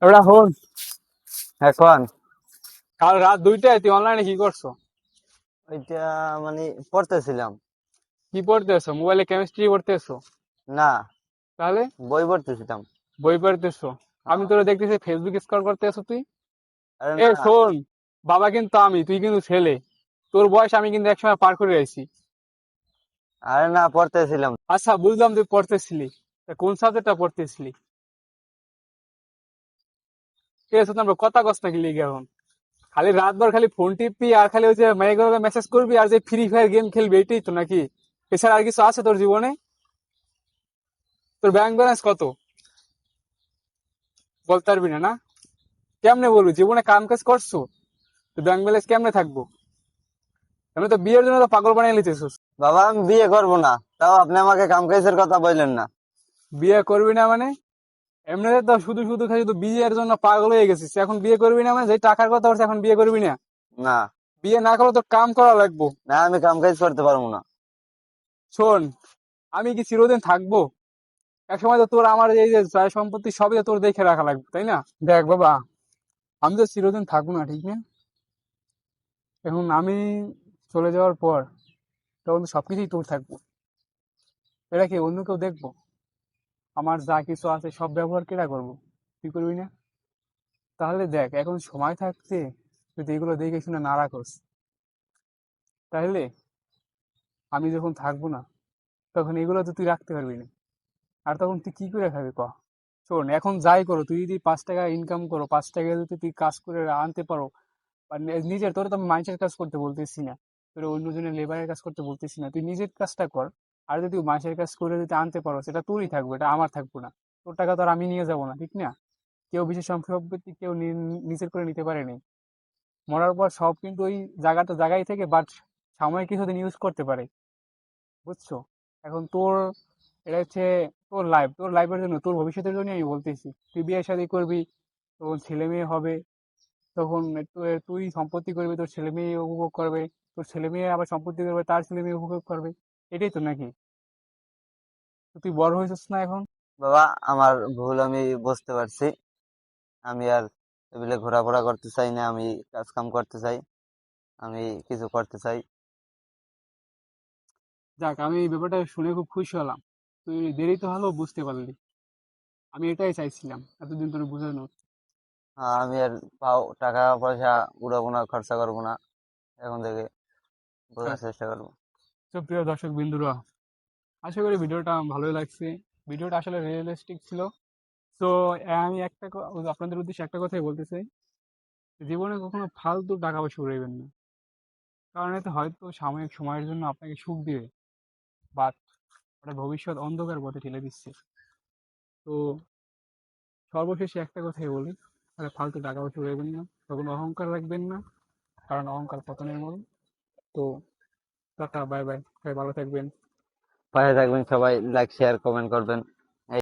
ওটা হন। এখন কাল রাত 2টায় তুই অনলাইনে কি করছো? ওইটা মানে পড়তেছিলাম। কি পড়তেছো? মোবাইলে কেমিস্ট্রি পড়তেছো? না, তাহলে বই পড়তেছিলাম। বই পড়তেছো? আমি হ্যাঁ। তোরা দেখতেছি ফেসবুক স্ক্রল করতেছো তুই। আরে এ না। শোন, বাবা কিন্তু আমি, তুই কিন্তু ছেলে। তোর বয়স আমি কিন্তু একসময় পার করে আইছি। আরে না, পড়তেছিলাম। আচ্ছা বুঝলাম তুই পড়তেছিলি, তা কোন সাবজেক্টটা পড়তেছিলি? ঠিক আছে, তোমরা কথা কস নাকি লিগে এখন? খালি রাতভর খালি ফোন টিপবি আর খালি ওই যে মেয়েগুলোকে মেসেজ করবি আর যে ফ্রি ফায়ার গেম খেলবি, এটাই তো নাকি? এছাড়া আর কিছু আছে তোর জীবনে? তোর ব্যাংক ব্যালেন্স কত বলতে পারবি না? না, কেমনে বলবি? জীবনে কাম কাজ করছো তো ব্যাংক ব্যালেন্স কেমনে থাকবো? আমি তো বিয়ের জন্য তো পাগল বানিয়ে লিতেছিস। বাবা, আমি বিয়ে করব না, তাও আপনি আমাকে কামকাজের কথা বললেন না। বিয়ে করবি না মানে? এমনিতে তো শুধু শুধু খালি তো বিয়ের জন্য পাগল হয়ে গেছিস, এখন বিয়ে করবি না মানে? যে টাকার কথা বলছে এখন বিয়ে করবি না? না। বিয়ে না করলে তো কাম করা লাগবো। না, আমি কামকাজ করতে পারবো না। শোন, আমি কি চিরদিন থাকবো? একসময় তো তোর আমার এই যে সয় সম্পত্তি সবই তো তোর দেখে রাখা লাগবে, তাই না? দেখ বাবা, আমি তো চিরদিন থাকবো না, ঠিক না? এখন আমি চলে যাওয়ার পর তখন তো সবকিছুই তোর থাকবো। এটা কি অন্য কেউ দেখবো? আমার যা কিছু আছে সব ব্যবহার কেটা করবো? তুই করবি না? তাহলে দেখ, এখন সময় থাকতে যদি এগুলো দেখে শুনে না রাখোস, তাহলে আমি যখন থাকবো না তখন এগুলো তো তুই রাখতে পারবি না। আর তখন তুই কি করে খাবি ক? শোন, এখন যাই করো, তুই যদি 5 টাকা ইনকাম করো, 5 টাকা যদি তুই কাজ করে আনতে পারো, বা নিজের, তোর তো আমি মানুষের কাজ করতে বলতেছি না, তোর অন্যজনের লেবারের কাজ করতে বলতেছি না, তুই নিজের কাজটা কর। আর যদি মানুষের কাজ করে যদি আনতে পারো, সেটা তোরই থাকবে, এটা আমার থাকবো না। তোর টাকা তো আর আমি নিয়ে যাবো না, ঠিক না? কেউ বিশেষ সম্পত্তি কেউ নিজের করে নিতে পারেনি। মরার পর সব কিন্তু ওই জায়গাটা জায়গায় থেকে, বাট সাময়িক কিছুদিন ইউজ করতে পারে, বুঝছো? এখন তোর, এটা হচ্ছে তোর লাইফ, তোর লাইফের জন্য, তোর ভবিষ্যতের জন্য আমি বলতেছি। তুই বিয়ে শাদী করবি, তোর ছেলে মেয়ে হবে, তখন তুই সম্পত্তি করবি, তোর ছেলে মেয়ে উপভোগ করবে, তোর ছেলে মেয়ে আবার সম্পত্তি করবে, তার ছেলে মেয়ে উপভোগ করবে। এটাই তো নাকি? তো তুই বড় হয়েছিস না এখন? বাবা, আমার ভুল আমি বুঝতে পারছি। আমি আর এগুলো ঘোরাফেরা করতে চাই না, আমি কাজ কাম করতে চাই, আমি কিছু করতে চাই। যাক, আমি এই ব্যাপারটা শুনে খুব খুশি হলাম। তুই দেরি তো হলেও বুঝতে পারলি। আমি এটাই চাইছিলাম এতদিন তোর বোঝানো। আমি আর টাকা পয়সা উড়াবো না, খরচা করবো না, এখন থেকে বোঝার যাক, চেষ্টা করবো। তো প্রিয় দর্শক বিন্দুরা, আশা করি ভিডিওটা ভালোই লাগছে। ভিডিওটা আসলে রিয়েলিস্টিক ছিল। তো আমি আপনাদের উদ্দেশ্যে একটা কথাই বলতে চাই, জীবনে কখনো ফালতু টাকা পয়সা উড়াইবেন না। কারণ এতে হয়তো সাময়িক সময়ের জন্য আপনাকে সুখ দিবে, বাট ওটা ভবিষ্যৎ অন্ধকার পথে ঠেলে দিচ্ছে। তো সর্বশেষে একটা কথাই বলি, তাহলে ফালতু টাকা পয়সা উড়াইবেন না, তখন অহংকার রাখবেন না, কারণ অহংকার পতনের মূল। তো টাটা, বাই বাই, সবাই ভালো থাকবেন। পাশে থাকবেন সবাই, লাইক শেয়ার কমেন্ট করবেন।